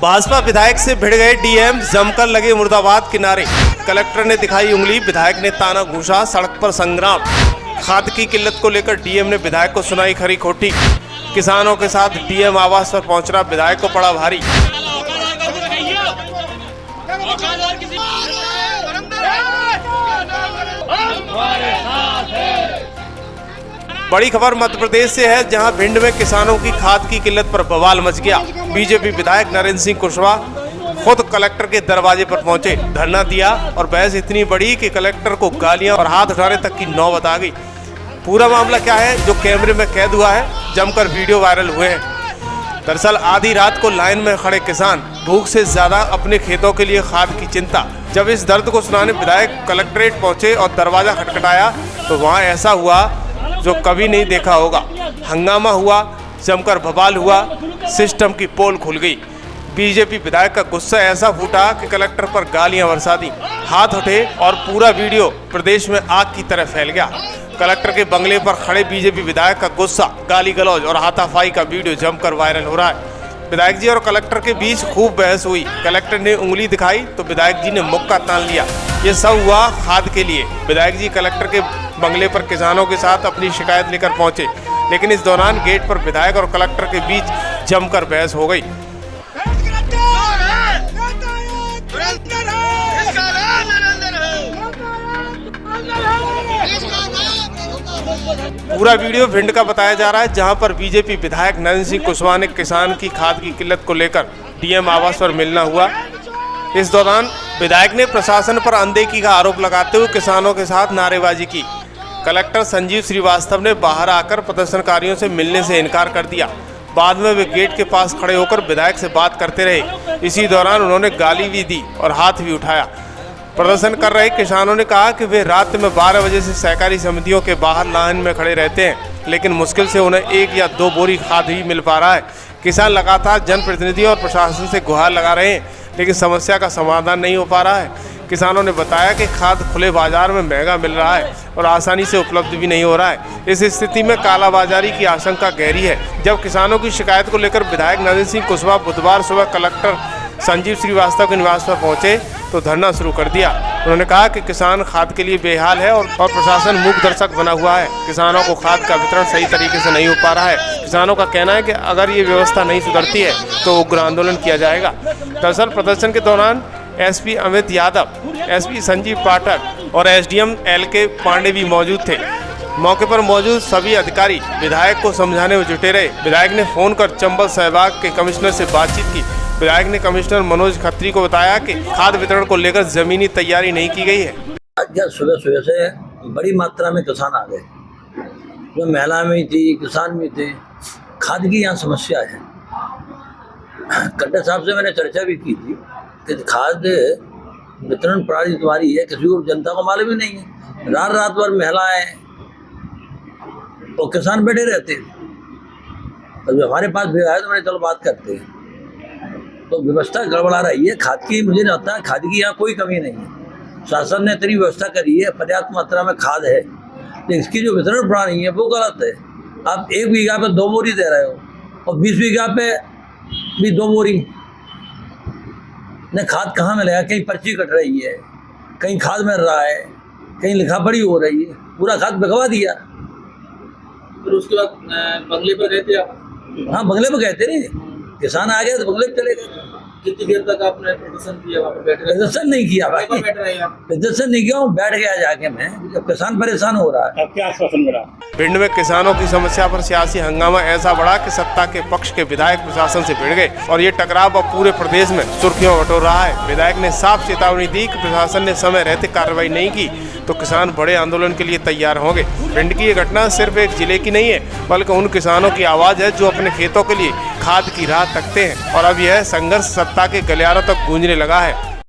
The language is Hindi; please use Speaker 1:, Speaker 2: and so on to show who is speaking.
Speaker 1: भाजपा विधायक से भिड़ गए डीएम, जमकर लगे मुर्दाबाद किनारे। कलेक्टर ने दिखाई उंगली, विधायक ने ताना घूसा, सड़क पर संग्राम। खाद की किल्लत को लेकर डीएम ने विधायक को सुनाई खरी खोटी। किसानों के साथ डीएम आवास पर पहुंच रहा, विधायक को पड़ा भारी। बड़ी खबर मध्य प्रदेश से है, जहां भिंड में किसानों की खाद की किल्लत पर बवाल मच गया। बीजेपी विधायक नरेंद्र सिंह कुशवाहा खुद कलेक्टर के दरवाजे पर पहुंचे, धरना दिया और बहस इतनी बड़ी कि कलेक्टर को गालियां और हाथ उठाने तक की नौबत आ गई। पूरा मामला क्या है, जो कैमरे में कैद हुआ है, जमकर वीडियो वायरल हुए हैं। दरअसल आधी रात को लाइन में खड़े किसान, भूख से ज्यादा अपने खेतों के लिए खाद की चिंता। जब इस दर्द को सुनाने विधायक कलेक्ट्रेट पहुंचे और दरवाजा खटखटाया तो वहां ऐसा हुआ जो कभी नहीं देखा होगा। हंगामा हुआ, जमकर बवाल हुआ, सिस्टम की पोल खुल गई। बीजेपी विधायक का गुस्सा ऐसा फूटा कि कलेक्टर पर गालियां बरसा दी, हाथ उठे और पूरा वीडियो प्रदेश में आग की तरह फैल गया। कलेक्टर के बंगले पर खड़े बीजेपी विधायक का गुस्सा, गाली गलौज और हाथापाई का वीडियो जमकर वायरल हो रहा है। विधायक जी और कलेक्टर के बीच खूब बहस हुई। कलेक्टर ने उंगली दिखाई तो विधायक जी ने मुक्का तान लिया। ये सब हुआ खाद के लिए। विधायक जी कलेक्टर के बंगले पर किसानों के साथ अपनी शिकायत लेकर पहुंचे, लेकिन इस दौरान गेट पर विधायक और कलेक्टर के बीच जमकर बहस हो गई। पूरा वीडियो भिंड का बताया जा रहा है, जहां पर बीजेपी विधायक नरेंद्र सिंह कुशवाहा ने किसान की खाद की किल्लत को लेकर डीएम आवास पर मिलना हुआ। इस दौरान विधायक ने प्रशासन पर अनदेखी का आरोप लगाते हुए किसानों के साथ नारेबाजी की। कलेक्टर संजीव श्रीवास्तव ने बाहर आकर प्रदर्शनकारियों से मिलने से इनकार कर दिया। बाद में वे गेट के पास खड़े होकर विधायक से बात करते रहे। इसी दौरान उन्होंने गाली भी दी और हाथ भी उठाया। प्रदर्शन कर रहे किसानों ने कहा कि वे रात में 12 बजे से सहकारी समितियों के बाहर लाइन में खड़े रहते हैं, लेकिन मुश्किल से उन्हें 1 या 2 बोरी खाद ही मिल पा रहा है। किसान लगातार जनप्रतिनिधियों और प्रशासन से गुहार लगा रहे हैं, लेकिन समस्या का समाधान नहीं हो पा रहा है। किसानों ने बताया कि खाद खुले बाजार में महंगा मिल रहा है और आसानी से उपलब्ध भी नहीं हो रहा है। इस स्थिति में कालाबाजारी की आशंका गहरी है। जब किसानों की शिकायत को लेकर विधायक नरेंद्र सिंह कुशवाहा बुधवार सुबह कलेक्टर संजीव श्रीवास्तव के निवास पर पहुंचे तो धरना शुरू कर दिया। उन्होंने कहा कि किसान खाद के लिए बेहाल है और प्रशासन मूक दर्शक बना हुआ है। किसानों को खाद का वितरण सही तरीके से नहीं हो पा रहा है। किसानों का कहना है कि अगर ये व्यवस्था नहीं सुधरती है तो उग्र आंदोलन किया जाएगा। दरअसल प्रदर्शन के दौरान एसपी अमित यादव, एसपी संजीव पाठक और एसडीएम LK पांडे भी मौजूद थे। मौके पर मौजूद सभी अधिकारी विधायक को समझाने में जुटे रहे। विधायक ने फोन कर चंबल सहबाग के कमिश्नर से बातचीत की। विधायक ने कमिश्नर मनोज खत्री को बताया कि खाद वितरण को लेकर जमीनी तैयारी नहीं की गई है।
Speaker 2: आज सुबह सुबह से बड़ी मात्रा में किसान आ गए, जो महिला में थी, किसान भी थे। खाद की यहाँ समस्या है। कट्टर साहब से मैंने चर्चा भी की थी कि खाद वितरण प्रणाली तुम्हारी है, किसी को जनता को मालूम ही नहीं है। रात रात भर महिलाएं और किसान बैठे रहते हैं। तो जो हमारे पास भी आए तो मैंने चलो बात करते हैं। तो व्यवस्था गड़बड़ा रही है खाद की। मुझे नहीं लगता खाद की यहाँ कोई कमी नहीं है। शासन ने इतनी व्यवस्था करी है, पर्याप्त मात्रा में खाद है, तो इसकी जो वितरण प्रणाली है वो गलत है। आप 1 बीघा पे 2 बोरी दे रहे हो और 20 बीघा पे भी 2 बोरी। ने खाद कहाँ मिलेगा? कहीं पर्ची कट रही है, कहीं खाद मिल रहा है, कहीं लिखा पढ़ी हो रही है। पूरा खाद बिकवा दिया।
Speaker 3: फिर उसके बाद बंगले पर रहते आप?
Speaker 2: हाँ, बंगले पर गए थे। नहीं, किसान आ गए तो बंगले पे चले गए।
Speaker 3: कितनी देर तक आपने प्रदर्शन किया? वहाँ पे बैठे?
Speaker 2: प्रदर्शन नहीं किया भाई, प्रदर्शन नहीं किया, बैठ गया जाके मैं। जब किसान परेशान हो रहा है।
Speaker 3: क्या आश्वासन मिला?
Speaker 1: भिंड में किसानों की समस्या पर सियासी हंगामा ऐसा बढ़ा कि सत्ता के पक्ष के विधायक प्रशासन से भिड़ गए और ये टकराव अब पूरे प्रदेश में सुर्खियों में बटोर रहा है। विधायक ने साफ चेतावनी दी कि प्रशासन ने समय रहते कार्रवाई नहीं की तो किसान बड़े आंदोलन के लिए तैयार होंगे। भिंड की ये घटना सिर्फ एक जिले की नहीं है, बल्कि उन किसानों की आवाज है जो अपने खेतों के लिए खाद की राह तकते हैं। और अब यह संघर्ष सत्ता के गलियारों तक गूंजने लगा है।